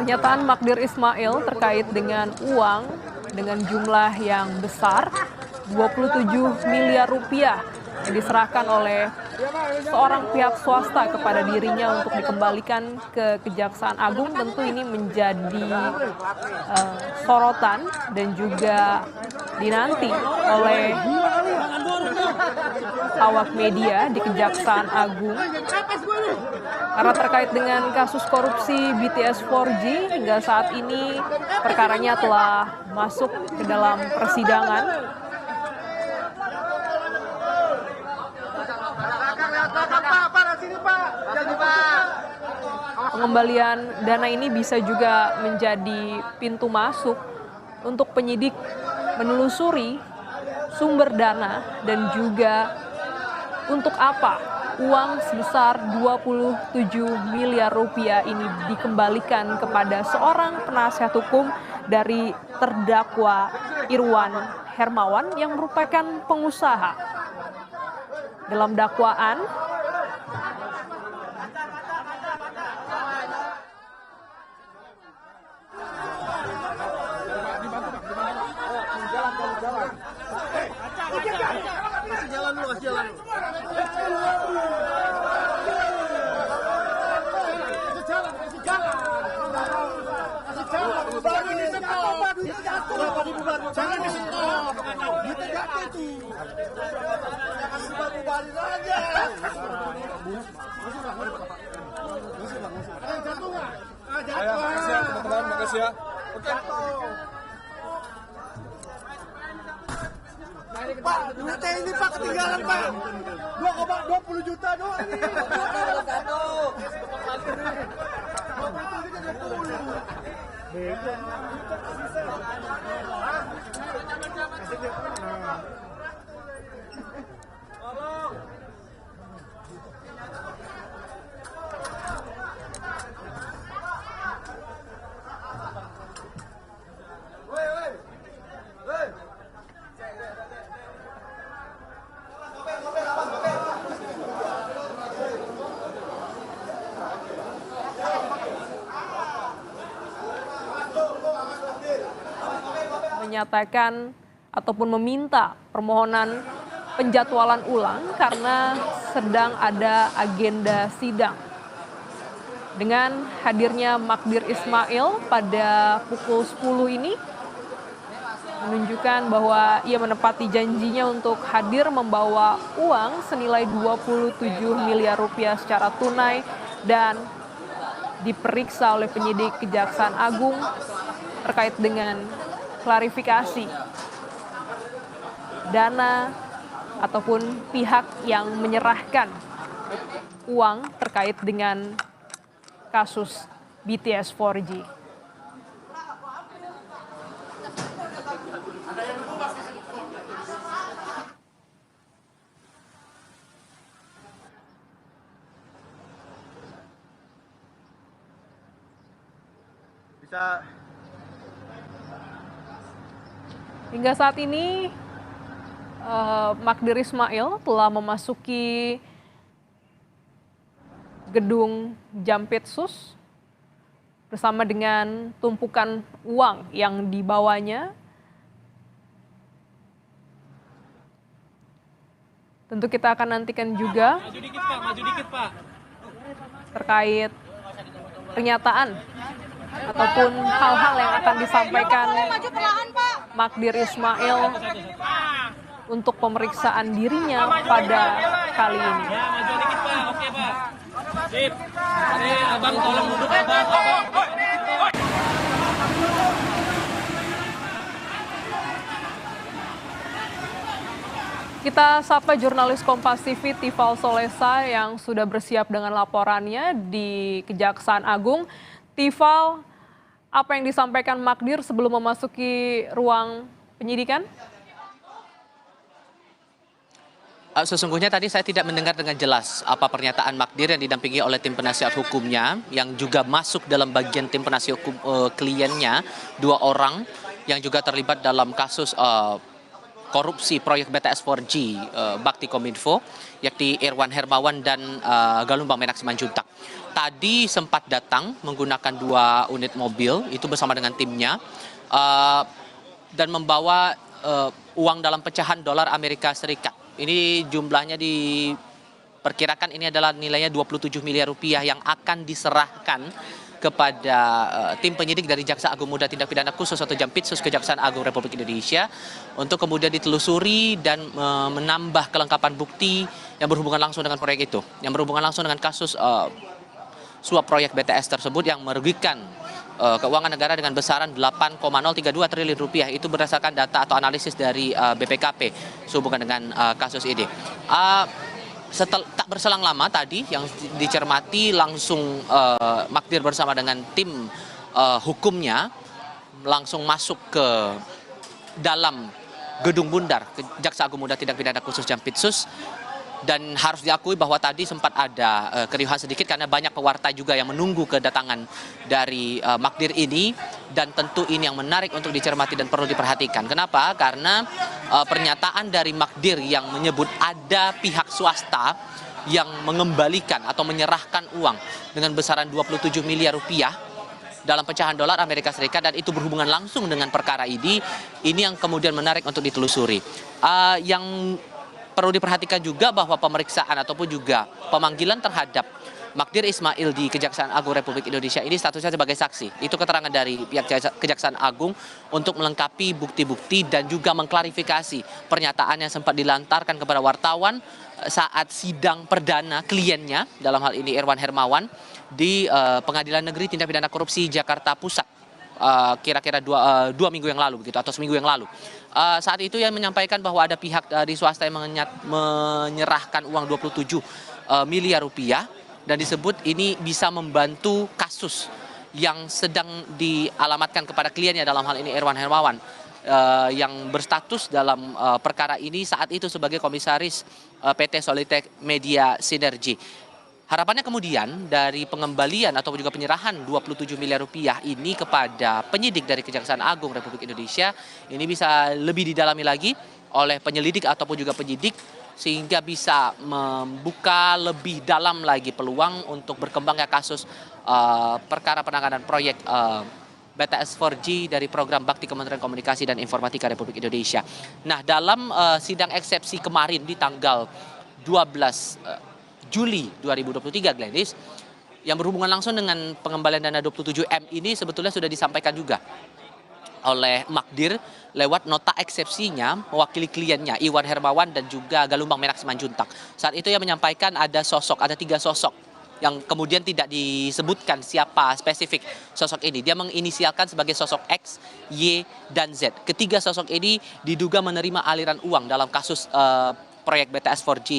Pernyataan Magdir Ismail terkait dengan uang dengan jumlah yang besar 27 miliar rupiah yang diserahkan oleh seorang pihak swasta kepada dirinya untuk dikembalikan ke Kejaksaan Agung, tentu ini menjadi sorotan dan juga dinanti oleh awak media di Kejaksaan Agung karena terkait dengan kasus korupsi BTS 4G. Hingga saat ini perkaranya telah masuk ke dalam persidangan. Pengembalian dana ini bisa juga menjadi pintu masuk untuk penyidik menelusuri sumber dana dan juga untuk apa uang sebesar 27 miliar rupiah ini dikembalikan kepada seorang penasihat hukum dari terdakwa Irwan Hermawan yang merupakan pengusaha. Dalam dakwaan, makasih ya teman-teman, makasih ya. Oke. Pak, duitnya ini Pak ketinggalan Pak. 2,20 juta doang ini. menyatakan ataupun meminta permohonan penjadwalan ulang karena sedang ada agenda sidang. Dengan hadirnya Magdir Ismail pada pukul 10 ini menunjukkan bahwa ia menepati janjinya untuk hadir membawa uang senilai 27 miliar rupiah secara tunai dan diperiksa oleh penyidik Kejaksaan Agung terkait dengan klarifikasi dana ataupun pihak yang menyerahkan uang terkait dengan kasus BTS 4G. Bisa. Hingga saat ini Magdir Ismail telah memasuki gedung Jampitsus bersama dengan tumpukan uang yang dibawanya. Tentu kita akan nantikan juga terkait pernyataan ataupun hal-hal yang akan disampaikan Magdir Ismail untuk pemeriksaan dirinya pada kali ini. Maju dikit Pak, oke Pak. Sip. Abang tolong duduk abang. Kita sapa jurnalis Kompas TV Tifal Solesa yang sudah bersiap dengan laporannya di Kejaksaan Agung. Tifal, apa yang disampaikan Magdir sebelum memasuki ruang penyidikan? Sesungguhnya tadi saya tidak mendengar dengan jelas apa pernyataan Magdir yang didampingi oleh tim penasihat hukumnya yang juga masuk dalam bagian tim penasihat hukum kliennya, 2 orang yang juga terlibat dalam kasus korupsi proyek BTS 4G Bakti Kominfo, yakni Irwan Hermawan dan Galumbang Menak Simanjuntak. tadi sempat datang menggunakan 2 unit mobil itu bersama dengan timnya dan membawa uang dalam pecahan dolar Amerika Serikat. Ini jumlahnya diperkirakan ini adalah nilainya 27 miliar rupiah yang akan diserahkan kepada tim penyidik dari Jaksa Agung Muda Tindak Pidana Khusus atau Jampitsus Kejaksaan Agung Republik Indonesia untuk kemudian ditelusuri dan menambah kelengkapan bukti yang berhubungan langsung dengan proyek itu, yang berhubungan langsung dengan kasus suap proyek BTS tersebut yang merugikan keuangan negara dengan besaran 8,032 triliun rupiah. Itu berdasarkan data atau analisis dari BPKP sehubungan dengan kasus ini. Tak berselang lama tadi yang dicermati langsung Magdir bersama dengan tim hukumnya langsung masuk ke dalam gedung Bundar Jaksa Agung Muda Tindak Pidana Khusus Jampitsus. Dan harus diakui bahwa tadi sempat ada keriuhan sedikit karena banyak pewarta juga yang menunggu kedatangan dari Magdir ini, dan tentu ini yang menarik untuk dicermati dan perlu diperhatikan. Kenapa? Karena pernyataan dari Magdir yang menyebut ada pihak swasta yang mengembalikan atau menyerahkan uang dengan besaran 27 miliar rupiah dalam pecahan dolar Amerika Serikat dan itu berhubungan langsung dengan perkara ini yang kemudian menarik untuk ditelusuri. Yang perlu diperhatikan juga bahwa pemeriksaan ataupun juga pemanggilan terhadap Magdir Ismail di Kejaksaan Agung Republik Indonesia ini statusnya sebagai saksi. Itu keterangan dari pihak Kejaksaan Agung untuk melengkapi bukti-bukti dan juga mengklarifikasi pernyataan yang sempat dilantarkan kepada wartawan saat sidang perdana kliennya, dalam hal ini Irwan Hermawan, di Pengadilan Negeri Tindak Pidana Korupsi Jakarta Pusat. Kira-kira dua minggu yang lalu begitu atau seminggu yang lalu. Saat itu ia menyampaikan bahwa ada pihak dari swasta yang menyerahkan uang 27 miliar rupiah dan disebut ini bisa membantu kasus yang sedang dialamatkan kepada kliennya, dalam hal ini Irwan Hermawan, yang berstatus dalam perkara ini saat itu sebagai komisaris PT Solitek Media Sinergi. Harapannya kemudian dari pengembalian atau juga penyerahan 27 miliar rupiah ini kepada penyidik dari Kejaksaan Agung Republik Indonesia ini bisa lebih didalami lagi oleh penyelidik ataupun juga penyidik sehingga bisa membuka lebih dalam lagi peluang untuk berkembangnya kasus perkara penanganan proyek BTS 4G dari program Bakti Kementerian Komunikasi dan Informatika Republik Indonesia. Nah, dalam sidang eksepsi kemarin di tanggal 12 Juli 2023, Glenis, yang berhubungan langsung dengan pengembalian dana 27M ini sebetulnya sudah disampaikan juga oleh Magdir lewat nota eksepsinya mewakili kliennya Irwan Hermawan dan juga Galumbang Merak Simanjuntak. Saat itu ia menyampaikan ada 3 sosok yang kemudian tidak disebutkan siapa spesifik sosok ini. Dia menginisialkan sebagai sosok X, Y, dan Z. Ketiga sosok ini diduga menerima aliran uang dalam kasus proyek BTS 4G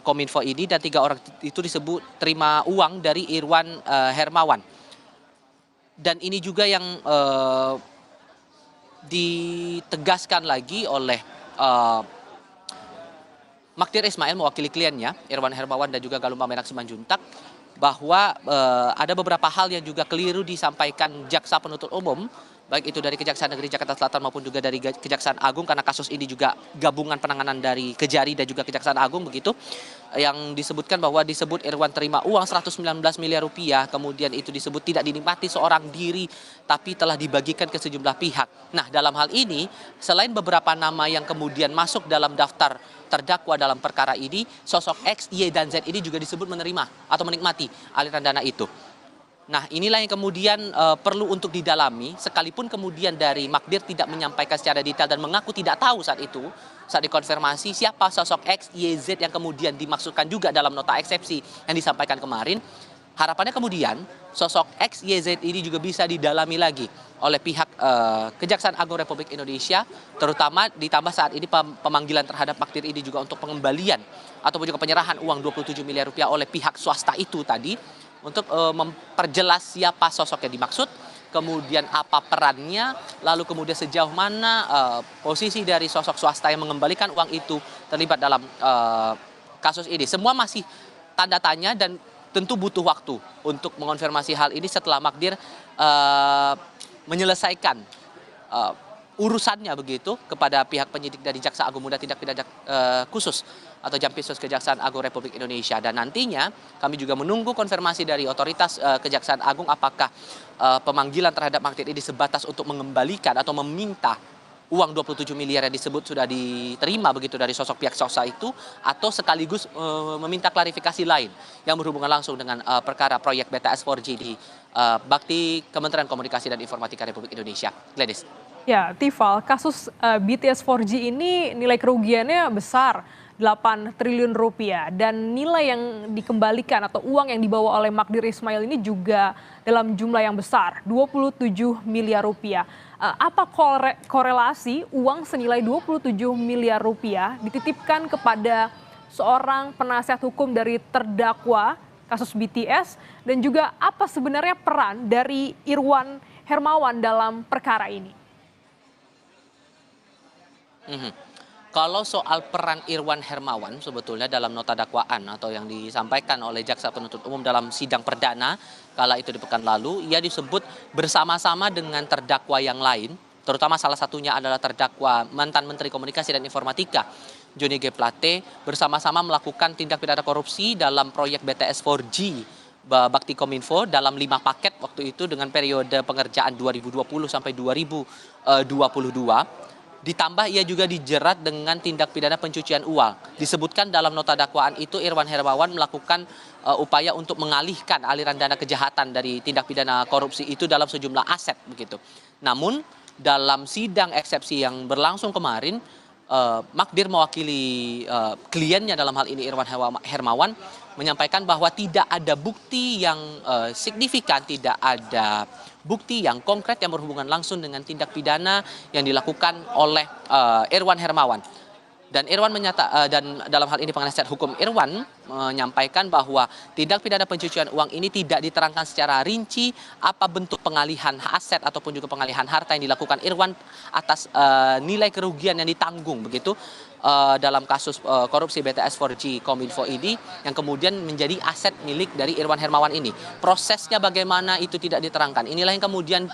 Kominfo ini, dan 3 orang itu disebut terima uang dari Irwan Hermawan. Dan ini juga yang ditegaskan lagi oleh Magdir Ismail mewakili kliennya Irwan Hermawan dan juga Galumbang Merak Simanjuntak bahwa ada beberapa hal yang juga keliru disampaikan jaksa penuntut umum, baik itu dari Kejaksaan Negeri Jakarta Selatan maupun juga dari Kejaksaan Agung, karena kasus ini juga gabungan penanganan dari Kejari dan juga Kejaksaan Agung begitu, yang disebutkan bahwa disebut Irwan terima uang 119 miliar rupiah, kemudian itu disebut tidak dinikmati seorang diri tapi telah dibagikan ke sejumlah pihak. Nah, dalam hal ini selain beberapa nama yang kemudian masuk dalam daftar terdakwa dalam perkara ini, sosok X, Y, dan Z ini juga disebut menerima atau menikmati aliran dana itu. Nah, inilah yang kemudian perlu untuk didalami, sekalipun kemudian dari Magdir tidak menyampaikan secara detail dan mengaku tidak tahu saat itu, saat dikonfirmasi siapa sosok X, Y, Z yang kemudian dimaksudkan juga dalam nota eksepsi yang disampaikan kemarin. Harapannya kemudian sosok X, Y, Z ini juga bisa didalami lagi oleh pihak Kejaksaan Agung Republik Indonesia, terutama ditambah saat ini pemanggilan terhadap Magdir ini juga untuk pengembalian ataupun juga penyerahan uang 27 miliar rupiah oleh pihak swasta itu tadi, untuk memperjelas siapa sosok yang dimaksud, kemudian apa perannya, lalu kemudian sejauh mana posisi dari sosok swasta yang mengembalikan uang itu terlibat dalam kasus ini. Semua masih tanda tanya dan tentu butuh waktu untuk mengonfirmasi hal ini setelah Magdir menyelesaikan urusannya begitu kepada pihak penyidik dari Jaksa Agung Muda Tindak Pidana Khusus atau Jampisus Kejaksaan Agung Republik Indonesia. Dan nantinya kami juga menunggu konfirmasi dari otoritas Kejaksaan Agung apakah pemanggilan terhadap Magdir ini sebatas untuk mengembalikan atau meminta uang 27 miliar yang disebut sudah diterima begitu dari sosok pihak swasta itu, atau sekaligus meminta klarifikasi lain yang berhubungan langsung dengan perkara proyek BTS 4G di Bakti Kementerian Komunikasi dan Informatika Republik Indonesia. Gladys. Ya, Tifal, kasus BTS 4G ini nilai kerugiannya besar, 8 triliun rupiah. Dan nilai yang dikembalikan atau uang yang dibawa oleh Magdir Ismail ini juga dalam jumlah yang besar, 27 miliar rupiah. Apa korelasi uang senilai 27 miliar rupiah dititipkan kepada seorang penasihat hukum dari terdakwa kasus BTS, dan juga apa sebenarnya peran dari Irwan Hermawan dalam perkara ini? Kalau soal peran Irwan Hermawan sebetulnya dalam nota dakwaan atau yang disampaikan oleh Jaksa Penuntut Umum dalam sidang perdana kala itu di pekan lalu, ia disebut bersama-sama dengan terdakwa yang lain, terutama salah satunya adalah terdakwa mantan Menteri Komunikasi dan Informatika Johnny G. Plate, bersama-sama melakukan tindak pidana korupsi dalam proyek BTS 4G Bakti Kominfo dalam 5 paket waktu itu dengan periode pengerjaan 2020 sampai 2022. Ditambah ia juga dijerat dengan tindak pidana pencucian uang. Disebutkan dalam nota dakwaan itu Irwan Hermawan melakukan upaya untuk mengalihkan aliran dana kejahatan dari tindak pidana korupsi itu dalam sejumlah aset begitu. Namun dalam sidang eksepsi yang berlangsung kemarin, Magdir mewakili kliennya dalam hal ini Irwan Hermawan menyampaikan bahwa tidak ada bukti yang signifikan, tidak ada bukti yang konkret yang berhubungan langsung dengan tindak pidana yang dilakukan oleh Irwan Hermawan. Dan Irwan dan dalam hal ini penasihat hukum Irwan menyampaikan bahwa tindak pidana pencucian uang ini tidak diterangkan secara rinci apa bentuk pengalihan aset ataupun juga pengalihan harta yang dilakukan Irwan atas nilai kerugian yang ditanggung begitu dalam kasus korupsi BTS 4G Kominfo ini yang kemudian menjadi aset milik dari Irwan Hermawan ini. Prosesnya bagaimana itu tidak diterangkan. Inilah yang kemudian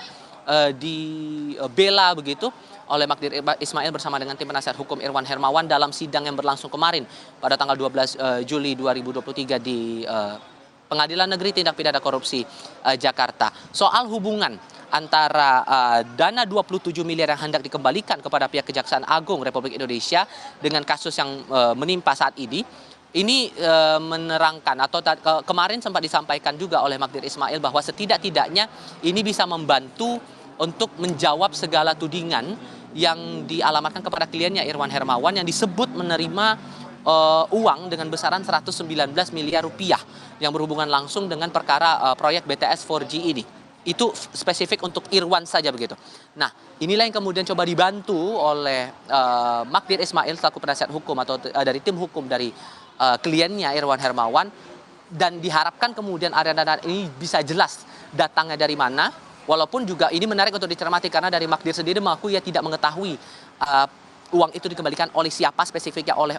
dibela begitu oleh Magdir Ismail bersama dengan tim penasihat hukum Irwan Hermawan dalam sidang yang berlangsung kemarin pada tanggal 12 Juli 2023 di Pengadilan Negeri Tindak Pidana Korupsi Jakarta. Soal hubungan antara dana 27 miliar yang hendak dikembalikan kepada pihak Kejaksaan Agung Republik Indonesia dengan kasus yang menimpa saat ini menerangkan atau kemarin sempat disampaikan juga oleh Magdir Ismail bahwa setidak-tidaknya ini bisa membantu untuk menjawab segala tudingan yang dialamatkan kepada kliennya Irwan Hermawan yang disebut menerima uang dengan besaran 119 miliar rupiah yang berhubungan langsung dengan perkara proyek BTS 4G ini. Itu spesifik untuk Irwan saja begitu. Nah, inilah yang kemudian coba dibantu oleh Magdir Ismail selaku penasihat hukum atau dari tim hukum dari kliennya Irwan Hermawan, dan diharapkan kemudian aliran dana ini bisa jelas datangnya dari mana. Walaupun juga ini menarik untuk dicermati karena dari Magdir sendiri mengaku ia tidak mengetahui uang itu dikembalikan oleh siapa spesifiknya, oleh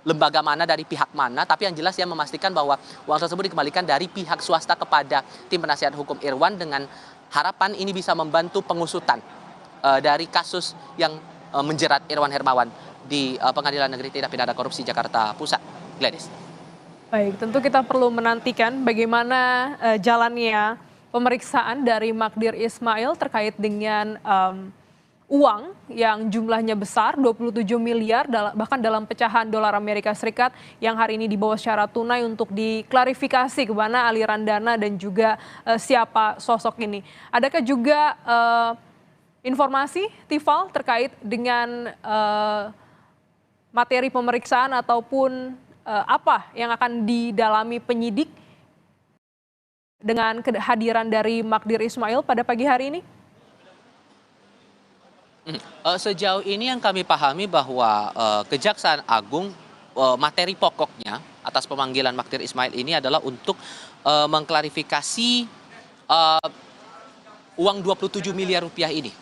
lembaga mana, dari pihak mana. Tapi yang jelas ia memastikan bahwa uang tersebut dikembalikan dari pihak swasta kepada tim penasihat hukum Irwan dengan harapan ini bisa membantu pengusutan dari kasus yang menjerat Irwan Hermawan di Pengadilan Negeri Tindak Pidana Korupsi Jakarta Pusat. Gladys. Baik, tentu kita perlu menantikan bagaimana jalannya pemeriksaan dari Magdir Ismail terkait dengan uang yang jumlahnya besar 27 miliar bahkan dalam pecahan dolar Amerika Serikat yang hari ini dibawa secara tunai untuk diklarifikasi kemana aliran dana dan juga siapa sosok ini. Adakah juga informasi Tifal terkait dengan materi pemeriksaan ataupun apa yang akan didalami penyidik dengan kehadiran dari Magdir Ismail pada pagi hari ini? Sejauh ini yang kami pahami bahwa Kejaksaan Agung materi pokoknya atas pemanggilan Magdir Ismail ini adalah untuk mengklarifikasi uang 27 miliar rupiah ini.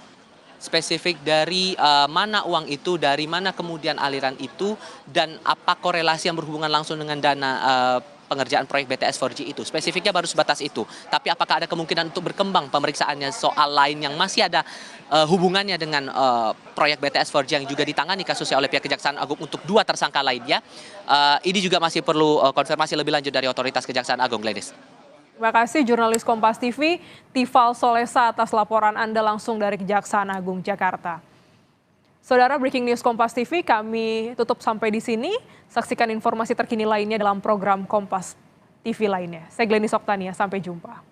Spesifik dari mana uang itu, dari mana kemudian aliran itu, dan apa korelasi yang berhubungan langsung dengan dana pengerjaan proyek BTS 4G itu. Spesifiknya baru sebatas itu. Tapi apakah ada kemungkinan untuk berkembang pemeriksaannya soal lain yang masih ada hubungannya dengan proyek BTS 4G yang juga ditangani kasusnya oleh pihak Kejaksaan Agung untuk 2 tersangka lainnya. Ini juga masih perlu konfirmasi lebih lanjut dari otoritas Kejaksaan Agung, Gladys. Terima kasih jurnalis Kompas TV, Tifal Solesa atas laporan Anda langsung dari Kejaksaan Agung Jakarta. Saudara, breaking news Kompas TV kami tutup sampai di sini. Saksikan informasi terkini lainnya dalam program Kompas TV lainnya. Saya Glenys Oktania, sampai jumpa.